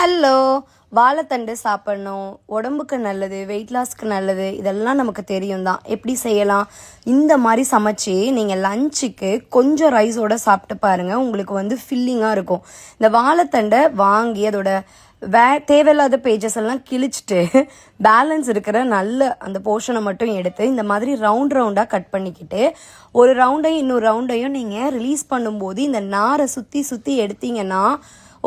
Hello, வாழைத்தண்டு சாப்பிடணும், உடம்புக்கு நல்லது, வெயிட் லாஸ்க்கு நல்லது, இதெல்லாம் நமக்கு தெரியும் தான். எப்படி செய்யலாம்? இந்த மாதிரி சமைச்சு நீங்கள் லஞ்சுக்கு கொஞ்சம் ரைஸோட சாப்பிட்டு பாருங்கள். உங்களுக்கு ஃபில்லிங்காக இருக்கும். இந்த வாழைத்தண்டை வாங்கி அதோட தேவையில்லாத பேஜஸ் எல்லாம் கிழிச்சிட்டு பேலன்ஸ் இருக்கிற நல்ல அந்த போர்ஷனை மட்டும் எடுத்து இந்த மாதிரி ரவுண்டாக கட் பண்ணிக்கிட்டு ஒரு ரவுண்டையும் இன்னொரு ரவுண்டையும் நீங்கள் ரிலீஸ் பண்ணும்போது இந்த நாரை சுற்றி எடுத்தீங்கன்னா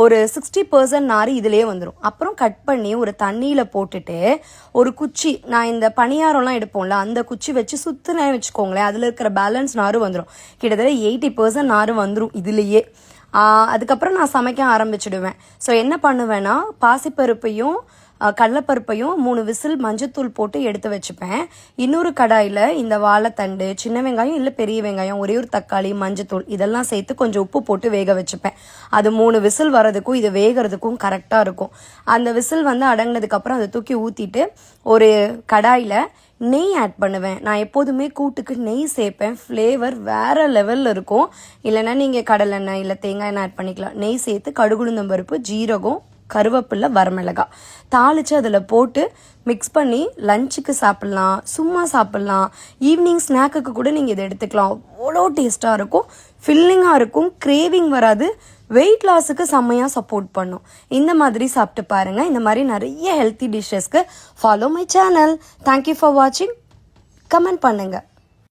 ஒரு 60% நார் இதுலேயே வந்துடும். அப்புறம் கட் பண்ணி ஒரு தண்ணியில் போட்டுட்டு ஒரு குச்சி, நான் இந்த பணியாரம்லாம் எடுப்போம்ல அந்த குச்சி வச்சு சுற்றுனே வச்சுக்கோங்களேன், அதில் இருக்கிற பேலன்ஸ் நாரும் வந்துடும். கிட்டத்தட்ட 80% நார் வந்துடும் இதுலேயே. அதுக்கப்புறம் நான் சமைக்க ஆரம்பிச்சிடுவேன். ஸோ என்ன பண்ணுவேன்னா, பாசிப்பருப்பையும் கடலைப்பருப்பையும் 3 விசில் மஞ்சத்தூள் போட்டு எடுத்து வச்சுப்பேன். இன்னொரு கடாயில் இந்த வாழைத்தண்டு, சின்ன வெங்காயம் இல்லை பெரிய வெங்காயம், ஒரே ஒரு தக்காளி, மஞ்சத்தூள் இதெல்லாம் சேர்த்து கொஞ்சம் உப்பு போட்டு வேக வச்சுப்பேன். அது 3 விசில் வரதுக்கும் இது வேகிறதுக்கும் கரெக்டாக இருக்கும். அந்த விசில் அடங்கினதுக்கப்புறம் அதை தூக்கி ஊற்றிட்டு ஒரு கடாயில் நெய் ஆட் பண்ணுவேன். நான் எப்போதுமே கூட்டுக்கு நெய் சேர்ப்பேன். ஃப்ளேவர் வேறு லெவலில் இருக்கும். இல்லைன்னா நீங்கள் கடலெண்ணெய் இல்லை தேங்காய் எண்ணெய் ஆட் பண்ணிக்கலாம். நெய் சேர்த்து கடுகுளுந்தம் பருப்பு, ஜீரகம், கருவேப்பிலை, வரமிளகாய் தாளித்து அதில் போட்டு மிக்ஸ் பண்ணி லஞ்சுக்கு சாப்பிட்லாம், சும்மா சாப்பிட்லாம், ஈவினிங் ஸ்நாக்குக்கு கூட நீங்கள் இதை எடுத்துக்கலாம். அவ்வளோ டேஸ்ட்டாக இருக்கும், ஃபில்லிங்காக இருக்கும், கிரேவிங் வராது, வெயிட் லாஸுக்கு செம்மையாக சப்போர்ட் பண்ணும். இந்த மாதிரி சாப்பிட்டு பாருங்கள். இந்த மாதிரி நிறைய ஹெல்த்தி டிஷ்ஷஸ்க்கு follow my channel. Thank you for வாட்சிங். கமெண்ட் பண்ணுங்கள்.